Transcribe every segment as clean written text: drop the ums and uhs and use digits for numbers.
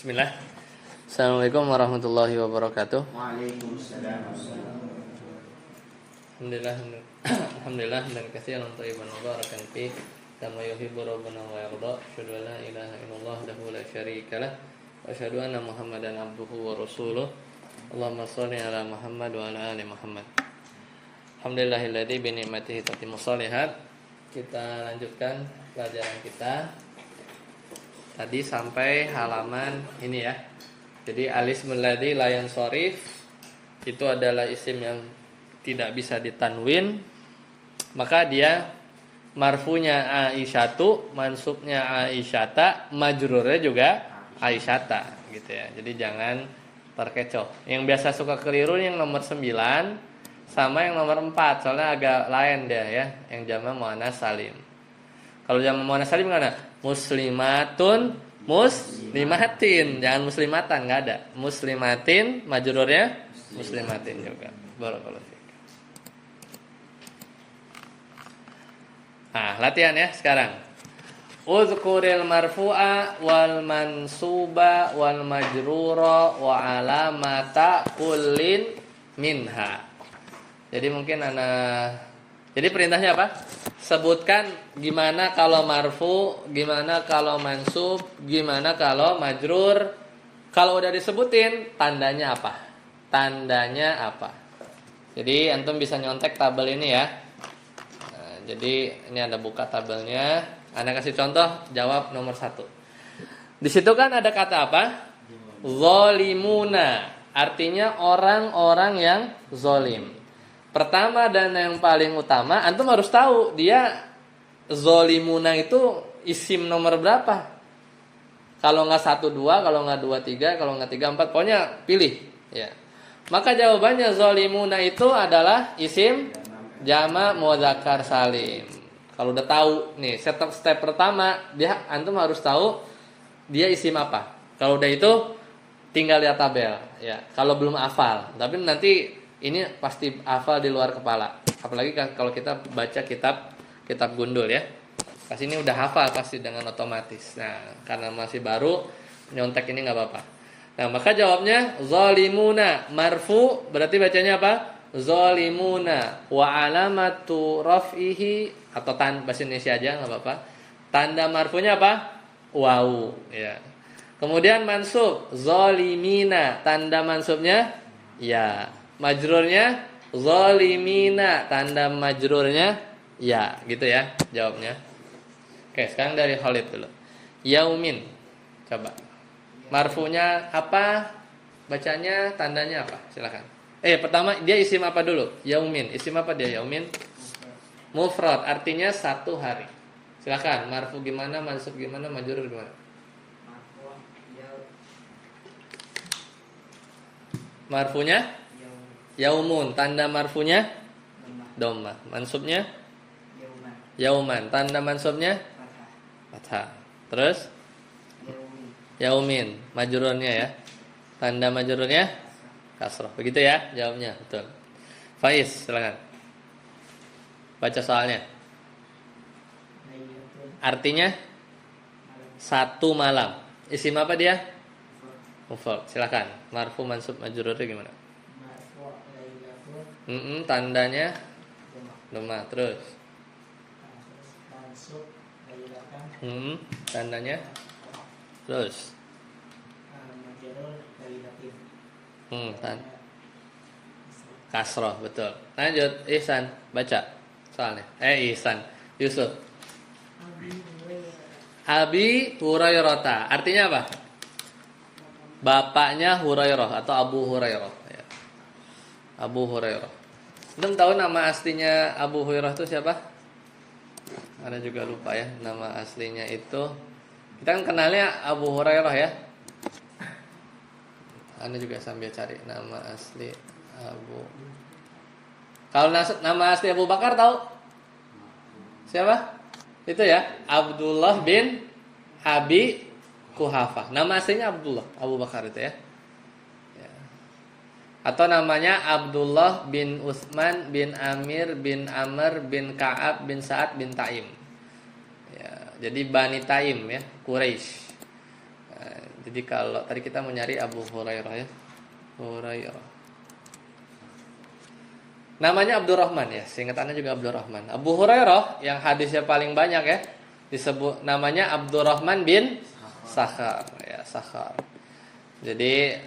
Bismillah. Assalamualaikum warahmatullahi wabarakatuh. Waalaikumsalam. Alhamdulillah dan katsiran thayyiban mubarakan fi kama yuhibbu rabbuna wa yarda. Asyhadu an la ilaha illallah wahdahu la syarika lah wa asyhadu anna Muhammadan abduhu wa rasuluh. Allahumma shalli ala Muhammad wa ala ali Muhammad. Alhamdulillahilladzi bi ni'matihi tatimmu shalihat. Kita lanjutkan pelajaran kita. Tadi sampai halaman ini ya. Jadi alismul ladzi la yansharif itu adalah isim yang tidak bisa ditanwin. Maka dia marfunya Aisyatu, mansubnya Aisyata, majrurnya juga Aisyata gitu ya. Jadi jangan terkecoh. Yang biasa suka keliru yang nomor 9 sama yang nomor 4, soalnya agak lain dia ya, yang jamak muannats salim. Kalau jamak muannats salim gimana? Muslimatun, muslimatin, jangan muslimatan, enggak ada. Muslimatin, majrurnya muslimatin juga. Barakallahu fiik. Nah, latihan ya sekarang. Uzkuril marfu'a wal mansuba wal majrura wa alamata kullin minha. Jadi mungkin jadi perintahnya apa? Sebutkan gimana kalau marfu, gimana kalau mansub, gimana kalau majrur. Kalau udah disebutin, tandanya apa? Tandanya apa? Jadi antum bisa nyontek tabel ini ya. Nah, jadi ini ada buka tabelnya. Anda kasih contoh, jawab nomor 1. Di situ kan ada kata apa? Zolimuna. Artinya orang-orang yang zolim. Pertama dan yang paling utama, antum harus tahu dia zolimuna itu isim nomor berapa. Kalau nggak 1, 2, kalau nggak 2, 3, kalau nggak 3, 4, pokoknya pilih. Ya. Maka jawabannya zolimuna itu adalah isim jamak muzakkar salim. Kalau udah tahu nih step pertama, dia antum harus tahu dia isim apa. Kalau udah itu tinggal lihat tabel. Ya. Kalau belum hafal, tapi nanti ini pasti hafal di luar kepala. Apalagi kalau kita baca kitab gundul ya. Pas ini udah hafal pasti dengan otomatis. Nah, karena masih baru nyontek ini nggak apa-apa. Nah, maka jawabnya zalimuna marfu berarti bacanya apa? Zalimuna wa alamatu raf'ihi atau bahasa Indonesia aja nggak apa-apa. Tanda marfunya apa? Waw ya. Kemudian mansub zalimina, tanda mansubnya ya. Majrurnya zalimina, tanda majrurnya ya, gitu ya jawabnya. Oke, sekarang dari Khalid dulu. Yaumin. Coba. Marfunya apa? Bacanya tandanya apa? Silakan. Pertama dia isim apa dulu? Yaumin. Isim apa dia Yaumin? Mufrad, artinya satu hari. Silakan. Marfu gimana? Mansub gimana? Majrur gimana? Marfunya yaumun, tanda marfunya dhammah, mansubnya yauman, tanda mansubnya fathah. Terus yaumin, majrurnya ya, tanda majrurnya kasrah. Begitu ya jawabnya, betul. Faiz, silakan baca soalnya. Artinya satu malam. Isim apa dia? Mufrad. Silakan. Marfu, mansub, majrurnya gimana? Tandanya dhammah. Terus tandanya terus kasroh, betul. Lanjut Ihsan, baca soalnya. Ihsan Yusuf. Abi Hurairah. Artinya apa? Bapaknya Hurairah atau Abu Hurairah ya. Abu Hurairah. Belum tahu nama aslinya Abu Hurairah itu siapa? Ada juga lupa ya nama aslinya itu. Kita kan kenalnya Abu Hurairah ya. Anda juga sambil cari nama asli Abu. Kalau nama asli Abu Bakar tahu? Siapa? Itu ya, Abdullah bin Abi Kuhafah. Nama aslinya Abdullah, Abu Bakar itu ya. Atau namanya Abdullah bin Utsman bin Amir bin Amr bin Ka'ab bin Sa'ad bin Taim. Ya, jadi Bani Taim ya, Quraisy. Jadi kalau tadi kita mau nyari Abu Hurairah ya. Hurairah. Namanya Abdurrahman ya, singkatannya juga Abdurrahman. Abu Hurairah yang hadisnya paling banyak ya, disebut namanya Abdurrahman bin Sakhar ya, Sakhar. Jadi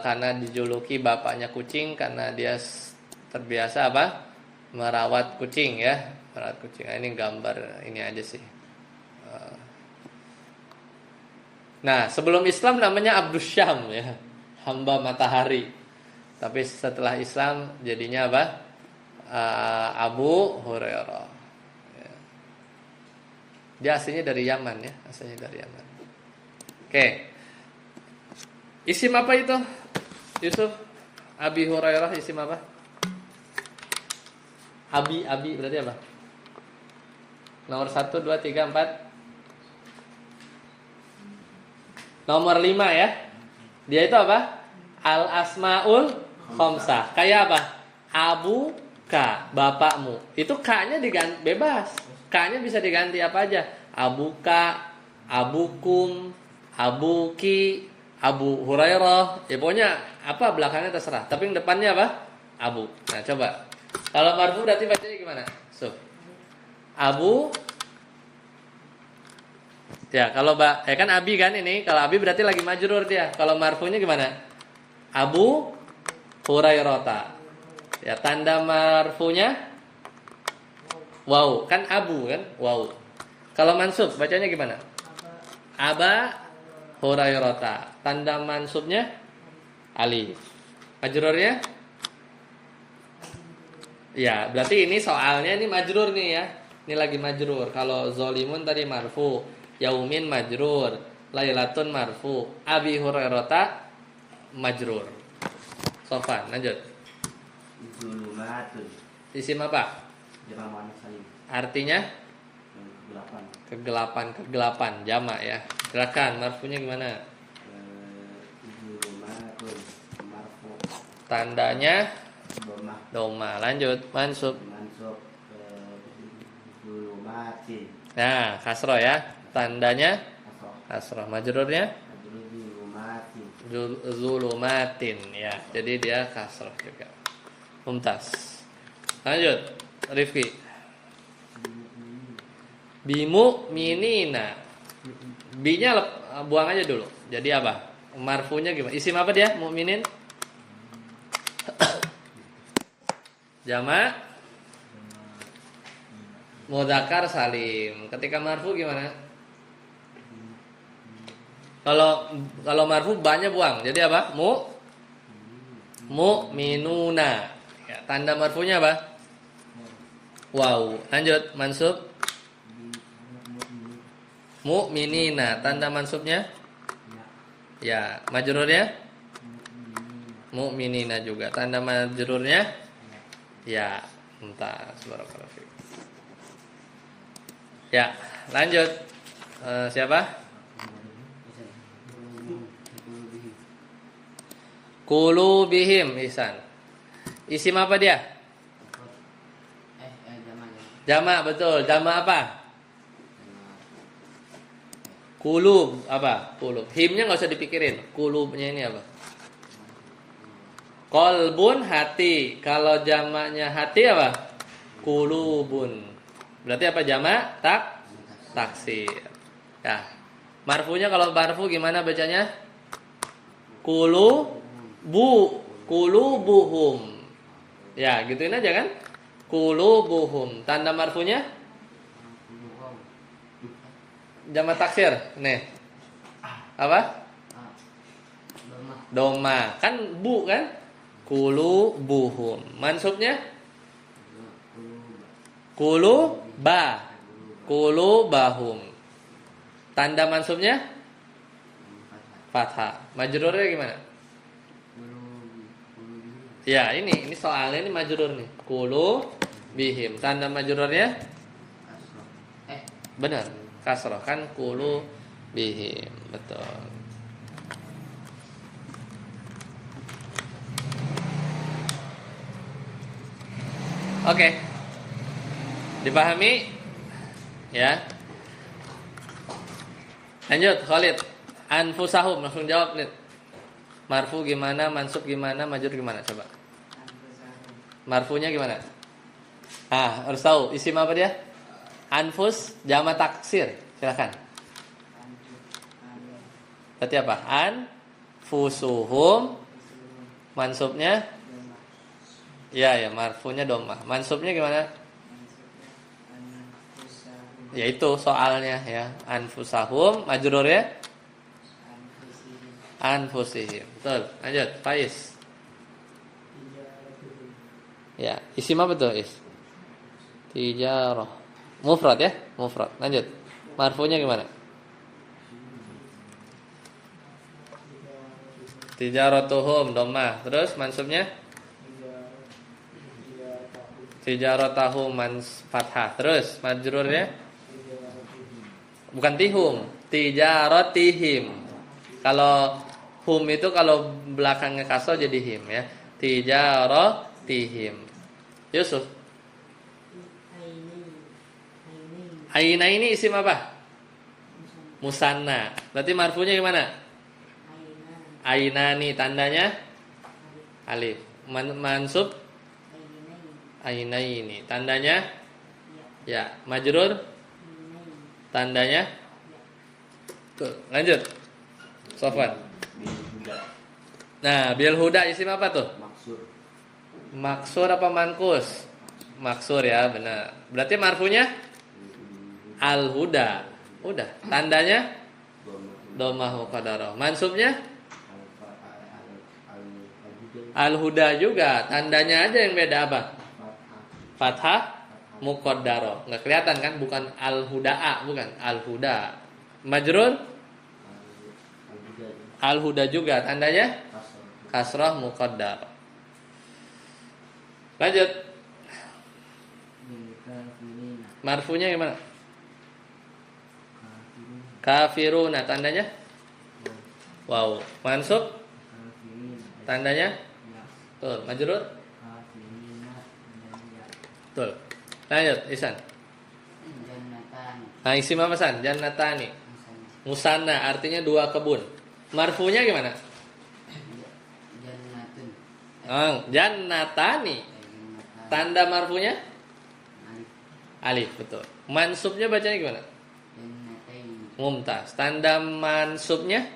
karena dijuluki bapaknya kucing karena dia terbiasa apa? Merawat kucing ya, merawat kucing. Nah, ini gambar ini aja sih. Nah, sebelum Islam namanya Abdus Syam ya, hamba matahari. Tapi setelah Islam jadinya apa? Abu Hurairah. Ya. Dia aslinya dari Yaman ya, aslinya dari Yaman. Oke. Isim apa itu? Yusuf? Abi Hurairah isim apa? Abi berarti apa? Nomor 1, 2, 3, 4. Nomor 5 ya. Dia itu apa? Al-Asmaul Khamsah. Kayak apa? Abu Ka, bapakmu. Itu K-nya diganti bebas. K-nya bisa diganti apa aja? Abu Ka, Abukum, Abuki, Abu Hurairah. Ya pokoknya apa belakangnya terserah. Tapi yang depannya apa? Abu. Nah, coba. Kalau marfu berarti bacanya gimana? So. Abu. Ya, kalau kan Abi kan ini. Kalau Abi berarti lagi majrur dia. Kalau marfunya gimana? Abu Hurairah. Ya, tanda marfunya wow, kan Abu kan? Wow. Kalau mansub bacanya gimana? Aba Hurairah. Tanda mansubnya alif. Majrurnya? Ya, berarti ini soalnya ini majrur nih ya. Ini lagi majrur. Kalau zolimun tadi marfu, yaumin majrur, lailatun marfu, Abi Hurairah majrur. Sofan, lanjut. Zulumatun. Isim apa? Jamak muannats salim. Artinya? Kegelapan, jamak ya. Silakan, marfunya gimana? Zulumatun marfu. Tandanya Dhammah. doma. Lanjut, mansub. Mansub zulumatin. Nah, kasroh ya. Tandanya Kasroh. kasroh. Majrurnya Zulumatin. zulumatin ya. Jadi dia kasroh juga. Mumtaz. Lanjut, Rifki. Bimu minina. B-nya buang aja dulu. Jadi apa? Marfunya gimana? Isim apa dia? Mukminin? Jamak mudzakkar salim. Ketika marfu gimana? Kalau marfu banyak buang. Jadi apa? Mu'minuna. Ya, tanda marfunya apa? Wow. Lanjut, mansub mu'minina. Tanda mansubnya? Ya, majrurnya? Mu'minina juga. Tanda majrurnya? Ya, mumtaz. Barakallahu fiik. Ya, lanjut. Siapa? Qulubihim ihsan. Isim apa dia? Jamak betul. Jamak apa? Qulub apa? Qulub. Himnya nggak usah dipikirin. Qulubnya ini apa? Qalbun hati. Kalau jamaknya hati apa? Qulubun. Berarti apa jamak? Taksir. Ya. Marfunya kalau marfu gimana bacanya? Qulubuhum. Ya, gituin aja kan? Qulubuhum. Tanda marfunya? Jamak taksir. Nih. Apa? Doma. Kan bu kan? Qulubuhum. Mansubnya? Qulubahum. Tanda mansubnya? Fathah. Majrurnya gimana? Ya, ini soalnya ini majrur nih. Qulubihim. Tanda majrurnya? Benar. Kasroh kan qulubihim. Betul. Oke. Dipahami? Ya. Lanjut, Khalid. Anfusahum, langsung jawab nih. Marfu gimana, mansub gimana, majrur gimana? Coba. Marfunya gimana? Harus tahu. Isim apa dia? Anfus, jama taksir. Silakan. Berarti apa? Anfusuhum. Mansubnya? Ya, marfunya domah. Mansubnya gimana? Ya itu soalnya ya. Anfusahum, majrurnya? Anfusihim. Betul. Lanjut, Faiz. Ya, isim apa tuh, Is? Tijarah. Mufrad ya? Mufrad. Lanjut. Marfunya gimana? Tijaratuhum domah. Terus mansubnya? Tijaratahum fathah. Terus majrurnya? Bukan tihum, tijaratihim. Kalau hum itu kalau belakangnya kasroh jadi him ya. Tijaratihim. Yusuf. Aina ini isim apa? Musanna. Berarti marfunya gimana? Aina nih tandanya alif. Mansub aina ini tandanya ya. Majrur tandanya tuh. Lanjut. Sofwan. Nah, bil huda isim apa tuh? Maksur. Maksur apa mankus? Maksur ya, benar. Berarti marfunya al huda. Udah. Tandanya domah muqaddarah. Mansubnya al huda juga. Tandanya aja yang beda apa? Fathah muqaddarah. Enggak kelihatan kan? Bukan al hudaa, bukan al huda. Majrur al huda juga. Tandanya kasrah muqaddarah. Lanjut. Marfunya gimana? Kafiruna tandanya? Wow. Mansub? Tandanya? Tuh, majrur? Tuh. Lanjut, Ihsan. Nah, isim apa San? Jannatani. Musanna artinya dua kebun. Marfunya gimana? Jannatani. Tanda marfunya? Alif, betul. Mansubnya bacanya gimana? Mumtaz. Tanda mansubnya?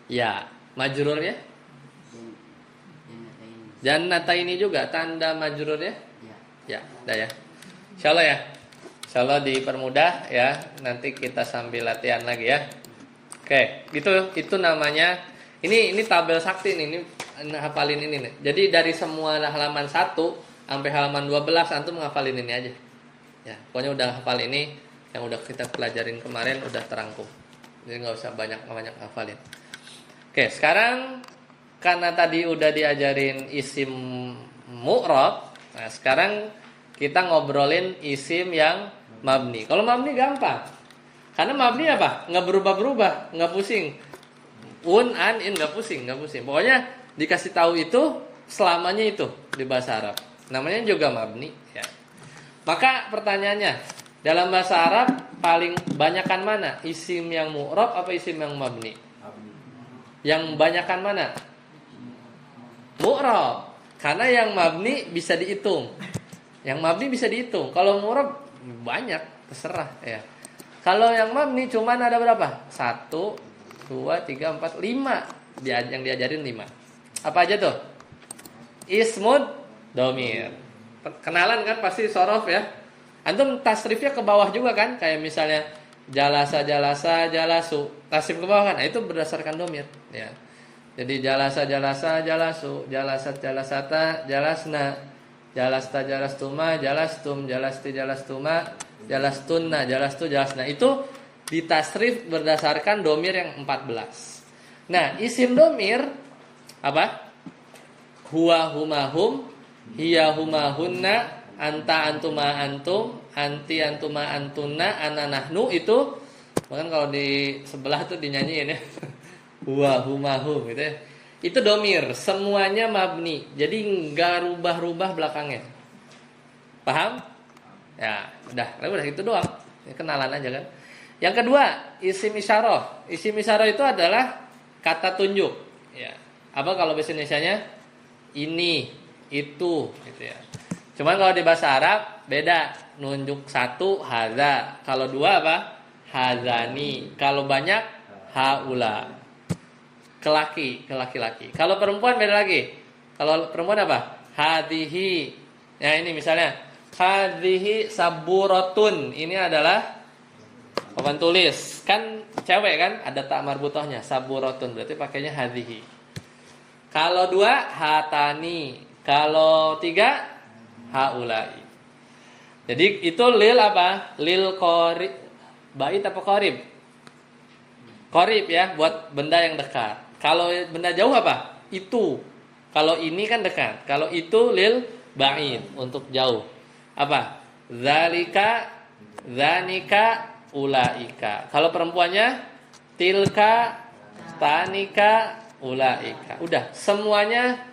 Ya. Majrurnya? Jannataini juga. Tanda majrurnya? Ya, udah ya. Insyaallah ya. Insyaallah dipermudah ya. Nanti kita sambil latihan lagi ya. Oke, itu namanya. Ini tabel sakti nih. Ini hafalin ini nih. Jadi dari semua halaman 1 sampai halaman 12 antum ngafalin ini aja. Ya, pokoknya udah hafal ini yang udah kita pelajarin kemarin udah terangkum. Jadi nggak usah banyak hafalin. Oke, sekarang karena tadi udah diajarin isim mu'rab, nah sekarang kita ngobrolin isim yang mabni. Kalau mabni gampang. Karena mabni apa? Nggak berubah-berubah, nggak pusing. An, in nggak pusing. Pokoknya dikasih tahu itu selamanya itu di bahasa Arab. Namanya juga mabni ya. Maka pertanyaannya, dalam bahasa Arab paling banyakan mana? Isim yang mu'rab apa isim yang mabni? Yang banyakan mana? Mu'rab. Karena yang mabni bisa dihitung. Yang mabni bisa dihitung. Kalau mu'rab banyak, terserah ya. Kalau yang mabni cuman ada berapa? 1, 2, 3, 4, 5. Yang diajarin 5. Apa aja tuh? Ismud domir. Kenalan kan pasti sorof ya. Antum tasrifnya ke bawah juga kan? Kayak misalnya jalasa, jalasu. Tasrif ke bawah kan? Nah, itu berdasarkan domir ya. Jadi jalasa, jalasu. Jalasat, jalasata, jalasna. Jalasta, jalastuma, jalastum. Jalasti, jalastuma. Jalastunna, jalastu, jalasna. Itu ditasrif berdasarkan domir yang 14. Nah, isim domir apa? Huwa, huma, hum. Hiya, huma, hunna. Anta, antuma, antum. Anti, antuma, antunna. Ana, nahnu. Itu bahkan kalau di sebelah tuh dinyanyiin ya. Huwa, huma, hum gitu ya. Itu domir. Semuanya mabni. Jadi nggak rubah-rubah belakangnya. Paham? Ya, udah itu doang. Kenalan aja kan. Yang kedua, isim isyarah. Isim isyarah itu adalah kata tunjuk. Ya. Apa kalau bahasa Indonesianya? Ini, itu, gitu ya. Cuman kalau di bahasa Arab beda. Nunjuk satu hadza. Kalau dua apa? Hazani. Kalau banyak haula. Ke laki-laki. Kalau perempuan beda lagi. Kalau perempuan apa? Hadhihi. Ya ini misalnya hadhihi saburatun. Ini adalah papan tulis. Kan cewek kan ada tak marbutohnya saburatun. Berarti pakainya hadhihi. Kalau dua hatani. Kalau tiga haulai. Jadi itu lil apa? Lil qarib. Bait apa qarib? Qarib ya, buat benda yang dekat. Kalau benda jauh apa? Itu. Kalau ini kan dekat. Kalau itu lil ba'id, untuk jauh. Apa? Zalika, zanika, ulaika. Kalau perempuannya tilka, tanika, ulaika. Udah, semuanya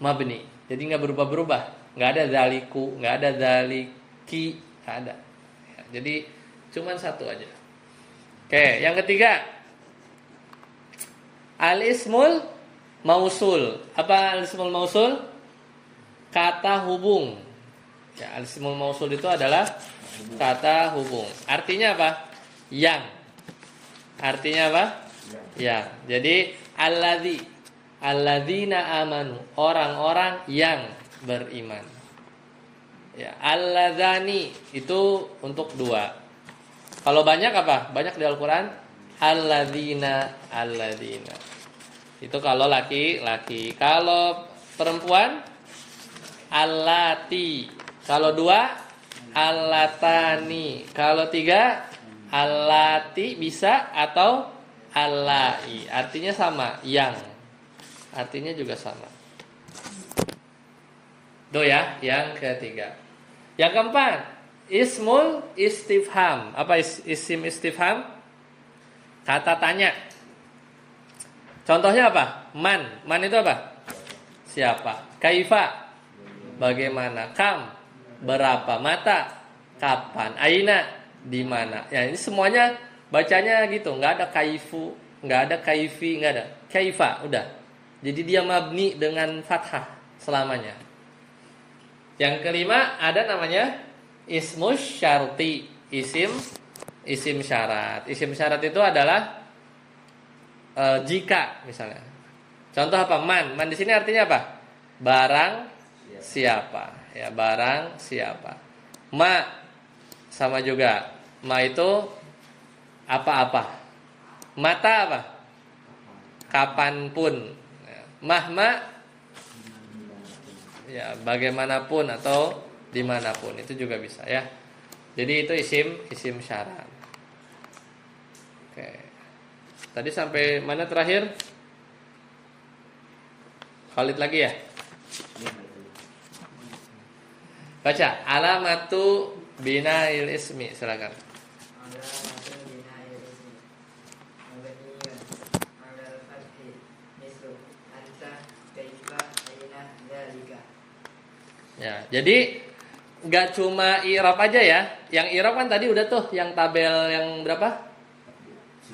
mabni. Jadi nggak berubah-berubah. Nggak ada zaliku, nggak ada zaliki, nggak ada. Ya, jadi cuman satu aja. Oke, yang ketiga, al-ismul mausul. Apa al-ismul mausul? Kata hubung. Ya, al-ismul mausul itu adalah kata hubung. Artinya apa? Yang. Artinya apa? Yang. Jadi alladzina amanu, orang-orang yang beriman. Ya, alladzani itu untuk dua. Kalau banyak apa? Banyak di Al-Quran. Alladzina. Itu kalau laki-laki. Kalau perempuan, allati. Kalau dua, allatani. Kalau tiga, allati bisa atau allai. Artinya sama, yang. Artinya juga sama. Itu ya, yang ketiga. Yang keempat, ismul istifham. Apa isim istifham? Kata tanya. Contohnya apa? Man itu apa? Siapa? Kaifa, bagaimana? Kam, berapa? Mata, kapan? Aina, di mana? Ya, ini semuanya bacanya gitu, nggak ada kaifu, nggak ada kaifi, nggak ada. Kaifa, udah. Jadi dia mabni dengan fathah selamanya. Yang kelima ada namanya ismus syarti, isim syarat. Isim syarat itu adalah jika misalnya. Contoh apa? Man di sini artinya apa? Barang siapa? Ya, barang siapa. Ma sama juga. Ma itu apa-apa. Mata apa? Kapanpun. Mahma ya, bagaimanapun atau dimanapun, itu juga bisa ya. Jadi itu isim syarat. Oke. Tadi sampai mana terakhir? Khalid lagi ya? Baca alamatu bina'il ismi, silakan. Ya, jadi nggak cuma i'rab aja ya. Yang i'rab kan tadi udah tuh, yang tabel yang berapa?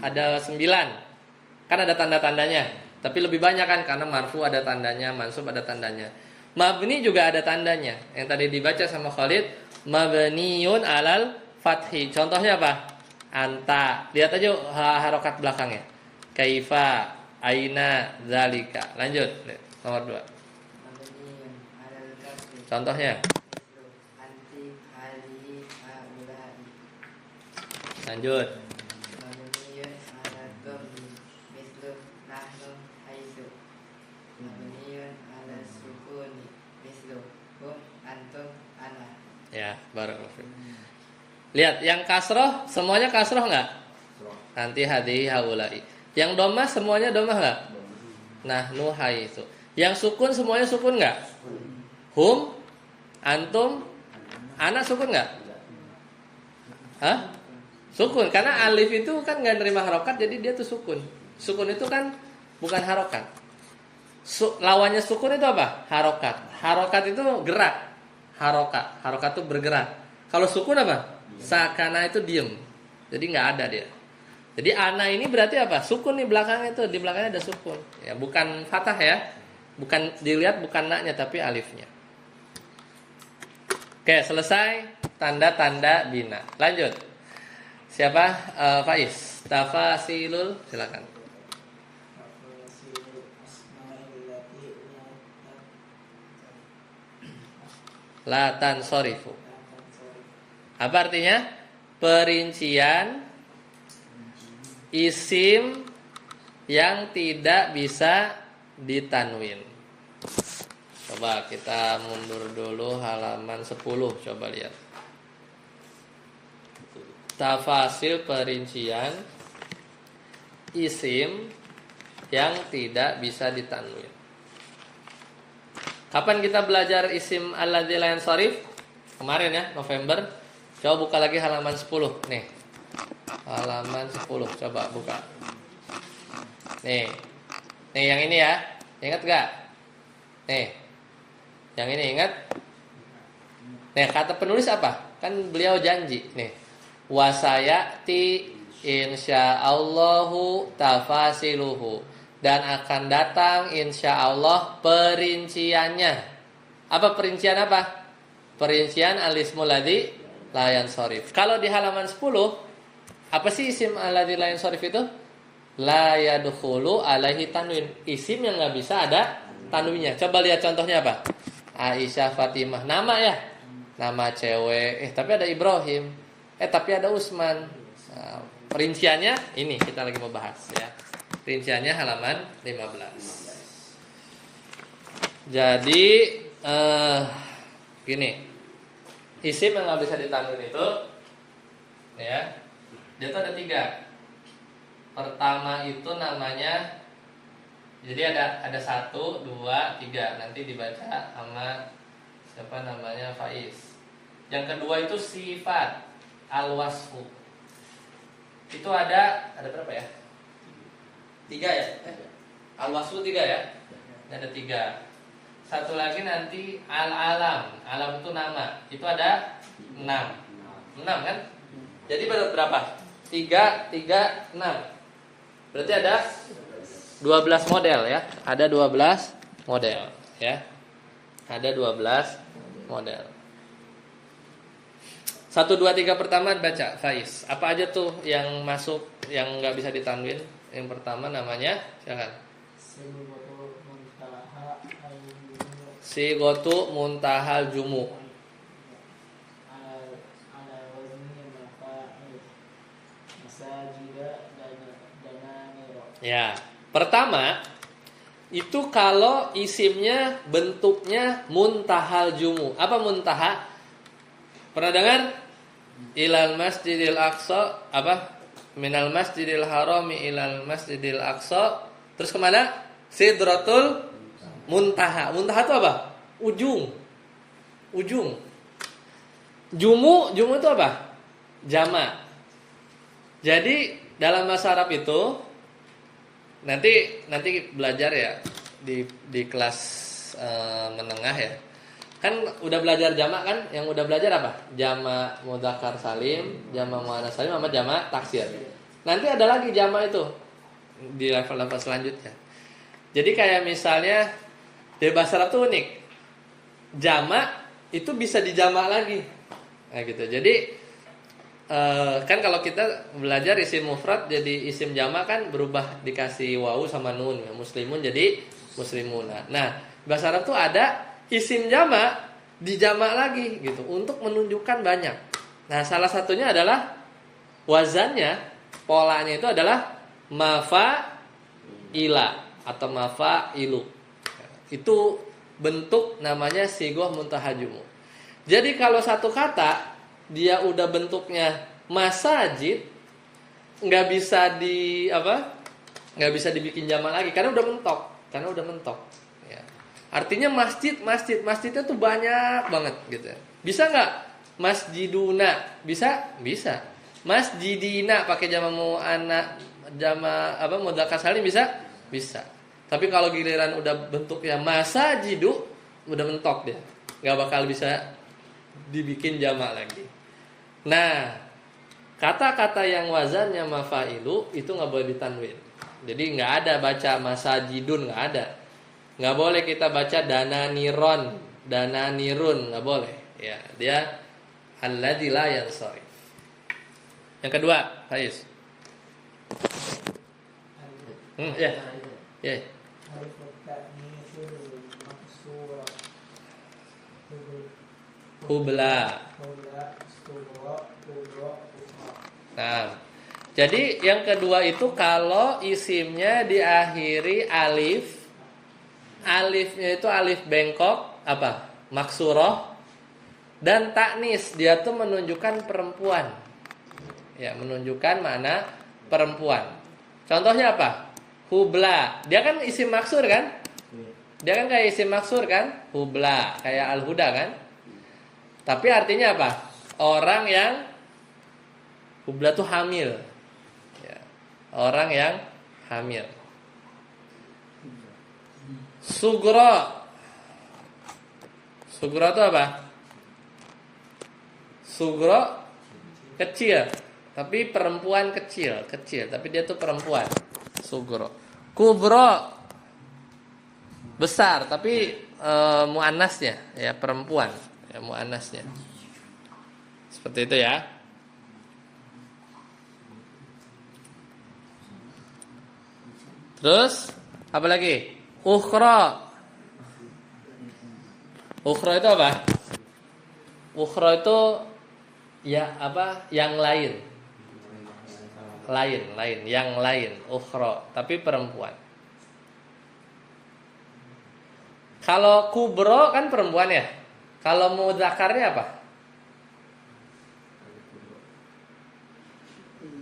Ada 9. Kan ada tanda-tandanya. Tapi lebih banyak kan karena marfu ada tandanya, mansub ada tandanya. Mabni juga ada tandanya. Yang tadi dibaca sama Khalid, mabniun alal fathi. Contohnya apa? Anta. Lihat aja harokat belakangnya. Kaifa, aina, zalika. Lanjut, nomor 2. Contohnya. Lanjut. Ya, barakallahu fiik. Lihat, yang kasroh semuanya kasroh nggak? Nanti hadi haulai. Yang domah semuanya domah nggak? Nah, nuhai itu. Yang sukun semuanya sukun nggak? Hum, antum, anak sukun nggak? Hah? Sukun, karena alif itu kan nggak nerima harokat, jadi dia tuh sukun. Sukun itu kan bukan harokat. Lawannya sukun itu apa? Harokat. Harokat itu gerak. Harokat itu bergerak. Kalau sukun apa? Sakana itu diem. Jadi nggak ada dia. Jadi ana ini berarti apa? Sukun nih belakangnya tuh, di belakangnya ada sukun. Ya, bukan fathah ya. Bukan dilihat bukan naknya tapi alifnya. Oke, selesai tanda-tanda bina. Lanjut. Siapa? Faiz. Tafasilul, silakan. La tansorifu. Apa artinya? Perincian isim yang tidak bisa ditanwin. Coba kita mundur dulu halaman 10. Coba lihat. Tafasil perincian isim yang tidak bisa ditanwin. Kapan kita belajar isim alladzi la yansharif? Kemarin ya, November. Coba buka lagi halaman 10. Nih. Halaman 10. Coba buka. Nih. Nih yang ini ya. Ingat gak? Nih. Yang ini ingat? Nih, kata penulis apa? Kan beliau janji. Nih. Wasayati insyaallahu tafasiluhu. Dan akan datang insya Allah perinciannya. Apa perincian apa? Perincian al-ismul ladzi la yansharif. Kalau di halaman 10, apa sih isim alladzi la yansharif itu? La yadkhulu alaihi tanwin. Isim yang nggak bisa ada tanwinnya. Coba lihat contohnya apa? Aisyah, Fatimah. Nama ya? Nama cewek. Tapi ada Ibrahim. Tapi ada Usman. Nah, perinciannya ini kita lagi mau bahas ya. Rinciannya halaman 15. Jadi gini, isim yang nggak bisa ditanwin itu, ya, dia tuh ada 3. Pertama itu namanya, jadi ada 1, 2, 3. Nanti dibaca sama siapa namanya Faiz. Yang kedua itu sifat al-wasfu. Itu ada berapa ya? 3 ya? Al-wasfu 3 ya? Ada 3. Satu lagi nanti al-alam. Alam itu nama. Itu ada 6. 6 kan? Jadi berapa? 3, 6. Berarti ada 12 model ya. Ada 12 model ya. Ada 12 model. 1, 2, 3 pertama baca Faiz. Apa aja tuh yang masuk yang nggak bisa ditanwin? Yang pertama namanya, silakan. Sigotu muntahal jumu. Ya, pertama itu kalau isimnya bentuknya muntahal jumu. Apa muntaha? Pernah dengar? Ilal masjidil aqsa apa? Minal masjidil harami ilal masjidil aqsa. Terus kemana? Sidratul muntaha. Muntaha itu apa? Ujung. Jumu itu apa? Jama. Jadi dalam bahasa Arab itu nanti belajar ya di kelas menengah ya. Kan udah belajar jamak kan? Yang udah belajar apa? Jamak mudzakkar salim, jamak muannats salim sama jamak taksir. Nanti ada lagi jamak itu di level-level selanjutnya. Jadi kayak misalnya di bahasa Arab tuh unik. Jamak itu bisa dijamak lagi. Nah gitu. Jadi kan kalau kita belajar isim mufrad jadi isim jamak kan berubah dikasih wawu sama nun ya. Muslimun jadi muslimuna. Nah, bahasa Arab tuh ada isim jamak dijamak lagi gitu untuk menunjukkan banyak. Nah, salah satunya adalah wazannya, polanya itu adalah mafa'ila atau mafa'ilu. Itu bentuk namanya sigoh muntahajumu. Jadi kalau satu kata dia udah bentuknya masajid, nggak bisa dibikin jamak lagi karena udah mentok. Artinya masjidnya tuh banyak banget gitu. Bisa nggak masjiduna? Bisa. Masjidina pakai mudzakkar salim bisa. Tapi kalau giliran udah bentuknya masajidu, udah mentok dia. Nggak bakal bisa dibikin jamak lagi. Nah, Kata-kata yang wazannya mafa'ilu itu nggak boleh ditanwin. Jadi nggak ada baca masajidun, nggak ada. Nggak boleh kita baca dananiron, dananirun, nggak boleh. Ya, dia alladzi la yansharif. Yang kedua, Faiz. Ya. Ya. Hubla. Nah, jadi yang kedua itu kalau isimnya diakhiri alif, alifnya itu alif bengkok apa? Maksuroh dan taknis, dia tuh menunjukkan perempuan. Ya, menunjukkan mana perempuan. Contohnya apa? Hubla. Dia kan isim maksur kan? Dia kan kayak isim maksur kan? Hubla, kayak al-huda kan? Tapi artinya apa? Orang yang hubla tuh hamil. Ya. Orang yang hamil. Sugro. Sugro itu apa? Sugro kecil, tapi perempuan kecil, tapi dia tuh perempuan. Sugro. Kubro besar, tapi muannasnya ya perempuan, ya muannasnya. Seperti itu ya. Terus apa lagi? Ukhra. Ukhra itu apa? Ukhra itu ya apa? Yang lain. Lain, yang lain, ukhra, tapi perempuan. Kalau kubro kan perempuan ya. Kalau mudzakarnya apa?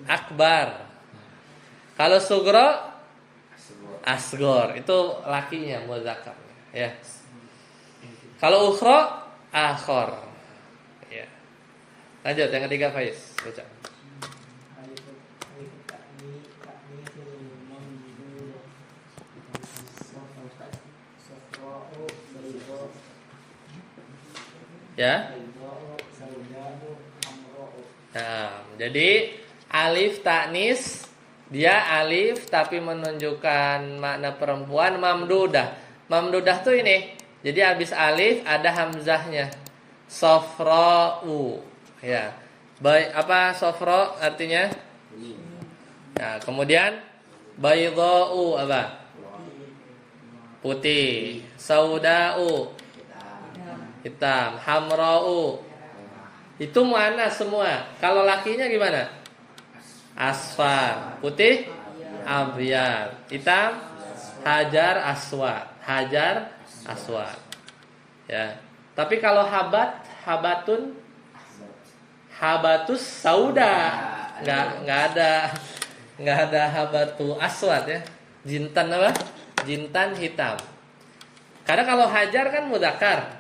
Akbar. Kalau sugro asgor, itu lakinya mudzakarnya ya. Kalau ukhra akhor. Ya. Lanjut yang ketiga Faiz, baca. Ya. Nah, jadi alif taknis, dia alif tapi menunjukkan makna perempuan, mamdudah. Mamdudah tuh ini. Jadi habis alif ada hamzahnya. Sofra'u. Ya. Baik, apa sofra artinya? Nah, kemudian baydha'u apa? Putih. Sauda'u hitam. Hamra'u itu muannas semua. Kalau lakinya gimana? Asfar, putih, abyad, hitam, hajar, aswad, hajar, aswad. Ya. Tapi kalau habatun, habatus sauda, nggak ada habatu aswad ya. Jintan apa? Jintan hitam. Karena kalau hajar kan mudzakkar,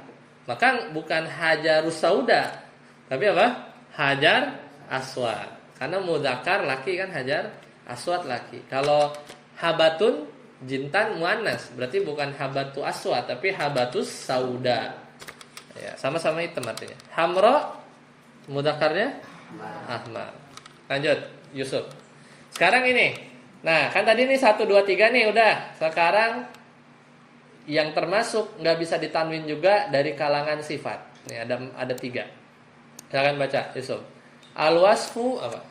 maka bukan hajarus sauda, tapi apa? Hajar aswad. Karena mudzakkar laki kan hajar, aswad laki. Kalau habatun jintan muannas, berarti bukan habatu aswad tapi habatus sauda. Ya, sama-sama hitam artinya. Hamra mudzakarnya ahmar. Lanjut, Yusuf. Sekarang ini. Nah, kan tadi ini 1 2 3 nih udah. Sekarang yang termasuk nggak bisa ditanwin juga dari kalangan sifat. Nih ada 3. Silakan baca, Yusuf. Al-wasfu apa?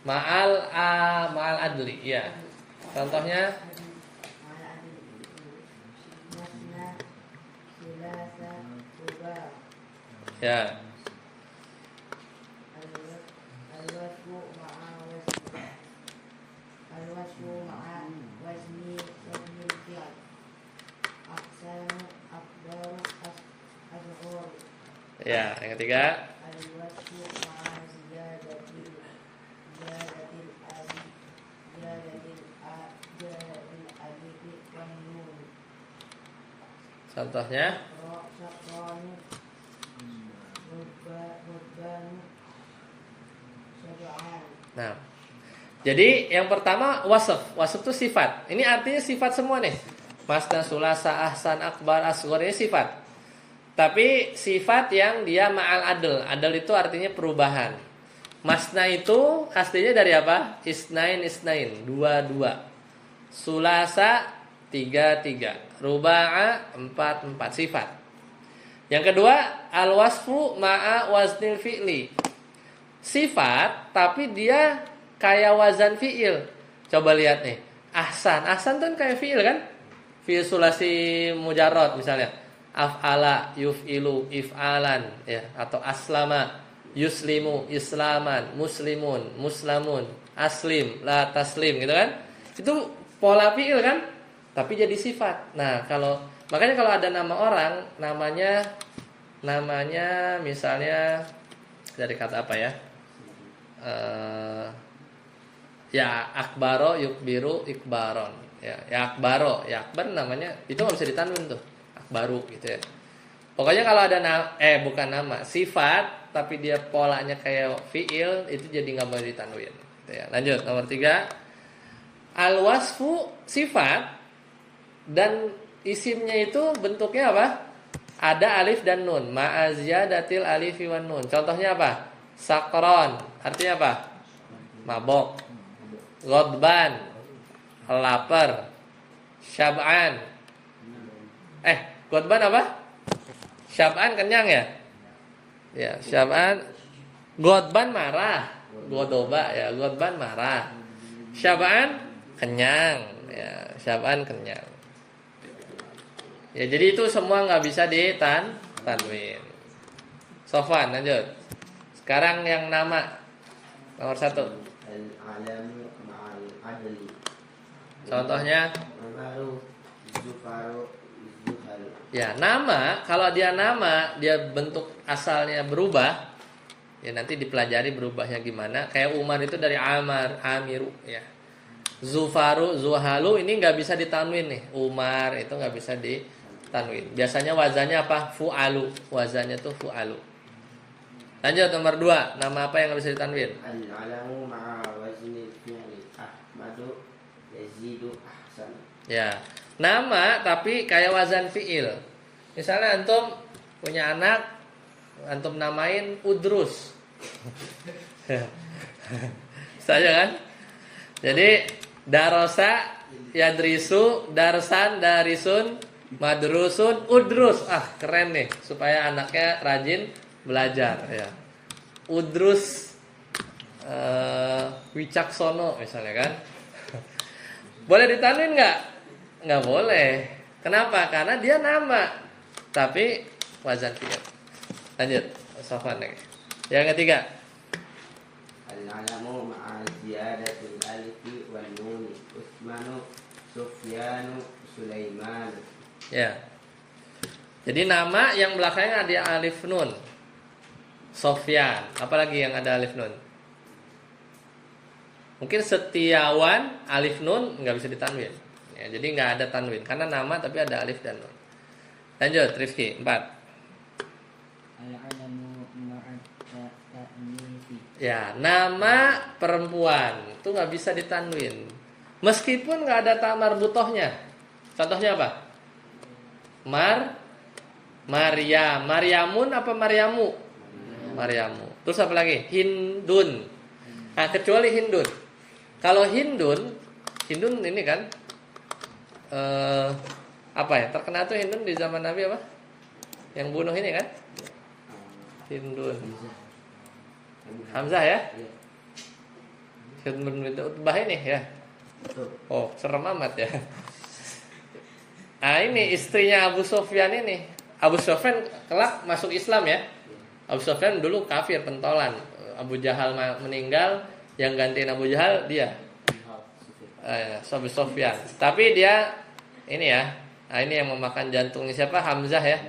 Ma'al adli, ya. Contohnya ya. Ya, yang ketiga. Contohnya nah, jadi yang pertama wasf. Wasf itu sifat. Ini artinya sifat semua nih. Masna, sulasa, ahsan, akbar, asghar ini sifat. Tapi sifat yang dia ma'al adl. Adl itu artinya perubahan. Masna itu aslinya dari apa? Isnain. Dua. Sulasa, tiga. Ruba'a, empat. Sifat. Yang kedua, al-wasfu ma'a waznil fi'li. Sifat, tapi dia kayak wazan fi'il. Coba lihat nih. Ahsan tuh kayak fi'il kan? Fi'il sulasi mujarrad misalnya. Af'ala, yuf'ilu, if'alan, ya, atau aslama, yuslimu, islaman, muslimun, muslamun, aslim, la taslim, gitu kan? Itu pola fi'il kan? Tapi jadi sifat. Nah, makanya kalau ada nama orang, namanya misalnya dari kata apa ya? Ya akbaro, yukbiru, ikbaron. Ya akbaro, ya akbar namanya itu nggak bisa ditanwin tuh. Baru gitu ya. Pokoknya kalau ada bukan nama, sifat tapi dia polanya kayak fiil itu jadi nggak boleh ditanwin. Gitu ya. Lanjut nomor 3. Al-wasfu sifat dan isimnya itu bentuknya apa? Ada alif dan nun. Ma'aziyadatil alif wan nun. Contohnya apa? Sakron. Artinya apa? Mabok. Ghadban. Lapar. Syab'an. Ghadban apa? Syab'an kenyang ya? Ya, Syab'an. Ghadban marah. Godoba ya, Ghadban marah. Syab'an kenyang ya, Syab'an kenyang. Ya, jadi itu semua nggak bisa ditanwin. Sofwan, lanjut. Sekarang yang nama nomor 1. Al-alamu ma'al adli. Contohnya Zufaru, Zufaru. ya, nama, kalau dia nama, dia bentuk asalnya berubah. Ya nanti dipelajari berubahnya gimana. Kayak Umar itu dari Amar, Amiru ya. Zufaru, Zuhalu ini nggak bisa ditanwin nih. Umar itu nggak bisa ditanwin. Biasanya wazannya apa? Fu'alu. Wazannya tuh fu'alu. Lanjut nomor 2. Nama apa yang nggak bisa ditanwin? Al-alamu ma'a wazni fi'li. Ahmadu, Yazidu, Ahsan. Ya. Nama tapi kayak wazan fi'il. Misalnya antum punya anak, antum namain Udrus. Saja kan? Jadi darosa, yadrisu, darsan, darisun, madrusun, udrus. Keren nih, supaya anaknya rajin belajar ya. Udrus Wicaksono misalnya kan. Boleh ditanwin nggak? Nggak boleh. Kenapa? Karena dia nama, tapi wazan fi'il. Lanjut, Sofwan lagi. Yang ketiga. Al-alamu ma'a ziyadatil alifi wal nuni. Utsmanu, Sufyanu, Sulaiman. Ya. Jadi nama yang belakangnya ada alif nun. Sofyan. Apalagi yang ada alif nun? Mungkin Setiawan, alif nun nggak bisa ditanwin. Ya, jadi nggak ada tanwin karena nama tapi ada alif dan nun. Lanjut, Rifki 4. Al-alamu ma'at ta'nifi. Ya, nama perempuan itu nggak bisa ditanwin. Meskipun nggak ada ta marbutohnya. Contohnya apa? Maryam. Maryamun apa Maryamu? Maryamu. Terus apa lagi? Hindun. Nah, kecuali Hindun. Kalau Hindun ini kan apa ya? Terkenal tuh Hindun di zaman Nabi apa? Yang bunuh ini kan? Hindun. Hamzah ya? Hindun bin Utbah ini ya. Oh, serem amat ya. Nah, ini istrinya Abu Sofyan ini. Abu Sofyan kelak masuk Islam ya. Abu Sofyan dulu kafir, pentolan. Abu Jahal meninggal, yang gantiin Abu Jahal dia. Abu Sofyan. Tapi dia ini ya. Nah, ini yang memakan jantungnya siapa? Hamzah ya.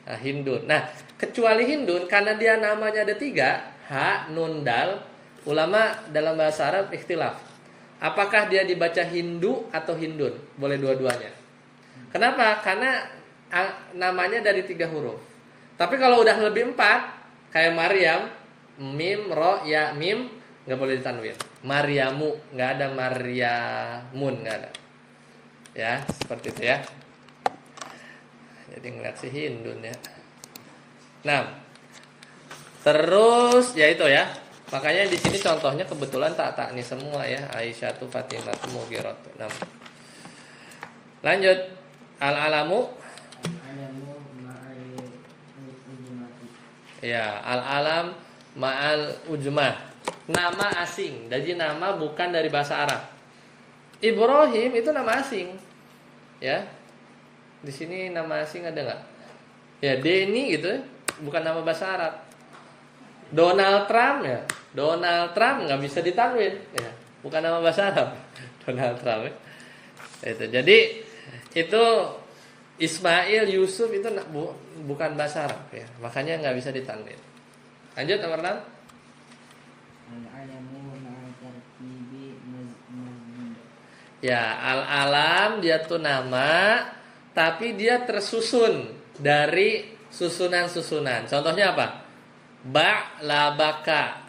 Nah, Hindun. Nah, kecuali Hindun karena dia namanya ada 3, ha, nun, dal. Ulama dalam bahasa Arab ikhtilaf. Apakah dia dibaca Hindu atau Hindun? Boleh dua-duanya. Kenapa? Karena namanya dari 3 huruf. Tapi kalau udah lebih 4, kayak Maryam, mim, ro, ya, mim, nggak boleh ditanwin. Maryamu, nggak ada Maryamun, nggak ada. Ya, seperti itu ya. Jadi ngeliat si Hindun ya. Nah, terus ya itu ya. Makanya di sini contohnya kebetulan tak nih semua ya. Aisyah tuh, Fatimah tuh, Mughirah tuh. Nah. Lanjut. Al-alamu. Alamu ma'al ujmati. Ya, al-alam ma'al ujmah. Nama asing. Jadi nama bukan dari bahasa Arab. Ibrahim itu nama asing. Ya. Di sini nama asing ada nggak? Ya, Denny gitu, bukan nama bahasa Arab. Donald Trump ya. Donald Trump nggak bisa ditanwin ya. Bukan nama bahasa Arab. Donald Trump ya. Itu. Jadi itu Ismail, Yusuf itu bukan bahasa Arab ya. Makanya nggak bisa ditanwin. Lanjut nomor 6. Al-alamu ma'al tartibi mazmum. Ya, al-alam dia tuh nama tapi dia tersusun dari susunan-susunan. Contohnya apa? Ba'labaka.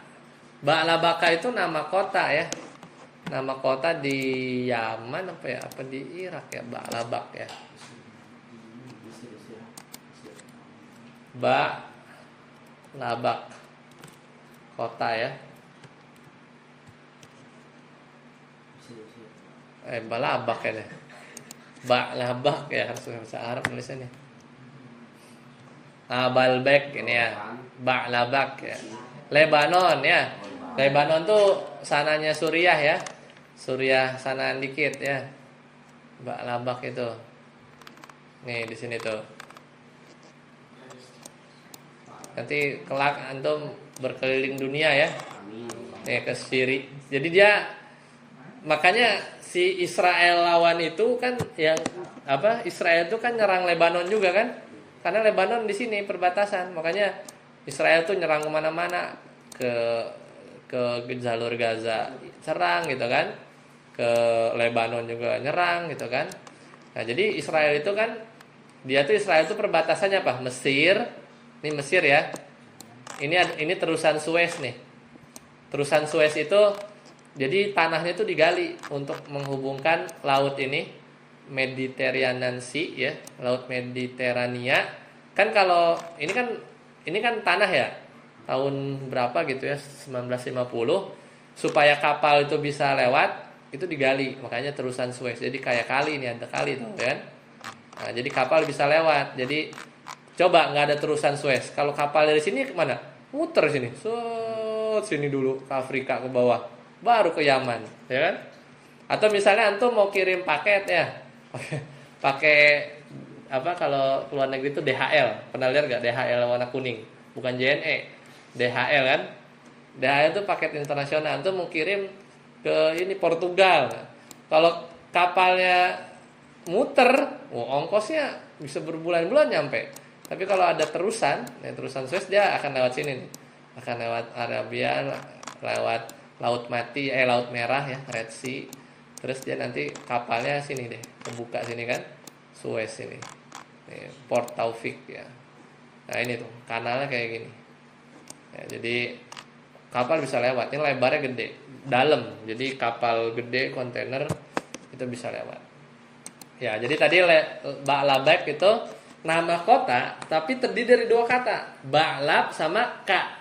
Ba'labaka itu nama kota ya. Nama kota di Yaman apa ya? Apa di Irak ya? Ba'labak ya. Ba'labak. Kota ya. Balabak ya deh. Ba'labak ya, harus bahasa Arab tulisannya. Balbek ini ya. Ba'labak ya. Lebanon ya. Lebanon tuh sananya Suriah ya. Suriah sanaan dikit ya. Ba'labak itu. Nih di sini tuh. Nanti kelak antum berkeliling dunia ya. Nih ke Syria. Jadi dia makanya si Israel lawan itu kan yang apa? Israel itu kan nyerang Lebanon juga kan? Karena Lebanon di sini perbatasan. Makanya Israel tuh nyerang kemana-mana, ke jalur Gaza serang gitu kan, ke Lebanon juga nyerang gitu kan. Nah jadi Israel itu kan dia tuh Israel tuh perbatasannya apa? Mesir, ini Mesir ya. Ini terusan Suez nih. Terusan Suez itu jadi tanahnya itu digali untuk menghubungkan laut ini. Mediterranean Sea ya, Laut Mediterania. Kan kalau ini kan tanah ya. Tahun berapa gitu ya, 1950, supaya kapal itu bisa lewat, itu digali, makanya terusan Suez. Jadi kayak kali ini ada kali tuh kan. Nah, jadi kapal bisa lewat. Jadi coba nggak ada terusan Suez. Kalau kapal dari sini kemana? Muter sini. Sini dulu ke Afrika ke bawah. Baru ke Yaman, ya kan? Atau misalnya antum mau kirim paket ya. Pakai apa kalau luar negeri itu DHL. Pernah lihat nggak DHL warna kuning? Bukan JNE. DHL kan? DHL itu paket internasional. Antum mau kirim ke ini Portugal. Kalau kapalnya muter, ongkosnya bisa berbulan-bulan nyampe. Tapi kalau ada terusan Suez dia akan lewat sini nih. Akan lewat Arabia, lewat Laut Merah ya, Red Sea. Terus dia nanti kapalnya sini deh, kebuka sini kan, Suez ini, Port Taufik ya. Nah ini tuh kanalnya kayak gini. Ya, jadi kapal bisa lewat. Ini lebarnya gede, dalam. Jadi kapal gede kontainer itu bisa lewat. Ya jadi tadi Ba'labak itu nama kota, tapi terdiri dari dua kata, Ba'lab sama Ka.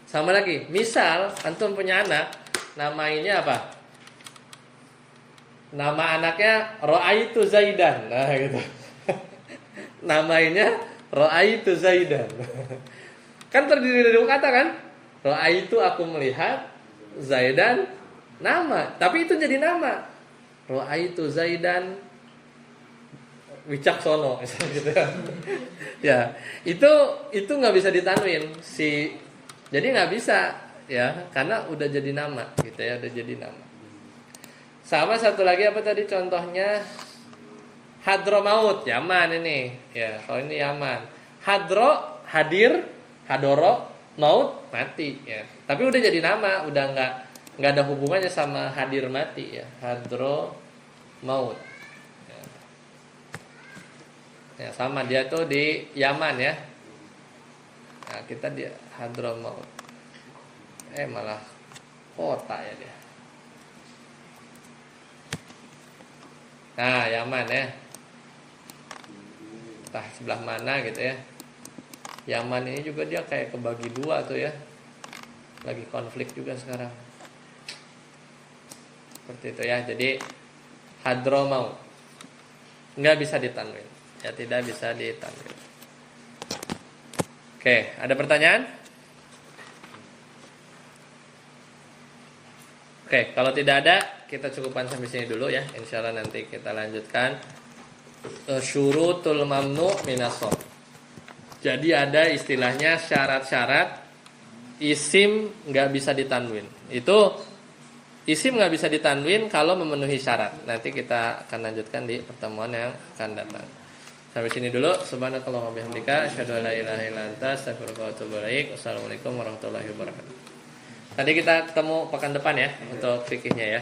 Sama lagi. Misal antum punya anak, namanya apa? Nama anaknya Ro'aitu Zaidan. Nah gitu. Namanya Ro'aitu Zaidan. Kan terdiri dari dua kata kan? Ro'aitu aku melihat, Zaidan nama. Tapi itu jadi nama. Ro'aitu Zaidan Wicaksono gitu ya. Ya, itu nggak bisa ditanwin jadi nggak bisa ya, karena udah jadi nama gitu ya, udah jadi nama. Sama satu lagi apa tadi contohnya? Hadramaut, Yaman ini. Ya, kalau ini Yaman. Hadro, hadir, hadoro, maut, mati ya. Tapi udah jadi nama, udah nggak ada hubungannya sama hadir mati ya. Hadro maut. Ya, sama dia tuh di Yaman ya. Nah, kita di Hadramaut. Malah kota ya dia. Nah, Yaman ya. Entah sebelah mana gitu ya. Yaman ini juga dia kayak kebagi dua tuh ya. Lagi konflik juga sekarang. Seperti itu ya. Jadi Hadramaut nggak bisa ditanwin. Ya, tidak bisa ditanwin. Oke, ada pertanyaan? Oke, kalau tidak ada, kita cukupkan sampai sini dulu ya. Insya Allah nanti kita lanjutkan syurutul mamnu minas sharf. Jadi ada istilahnya syarat-syarat isim nggak bisa ditanwin. Itu isim nggak bisa ditanwin kalau memenuhi syarat. Nanti kita akan lanjutkan di pertemuan yang akan datang. Sampai sini dulu. Subhanakallahumma wa bihamdika asyhadu an la ilaha illa anta astaghfiruka wa atubu ilaik. Wassalamualaikum warahmatullahi wabarakatuh. Nanti kita ketemu pekan depan ya untuk fikihnya ya.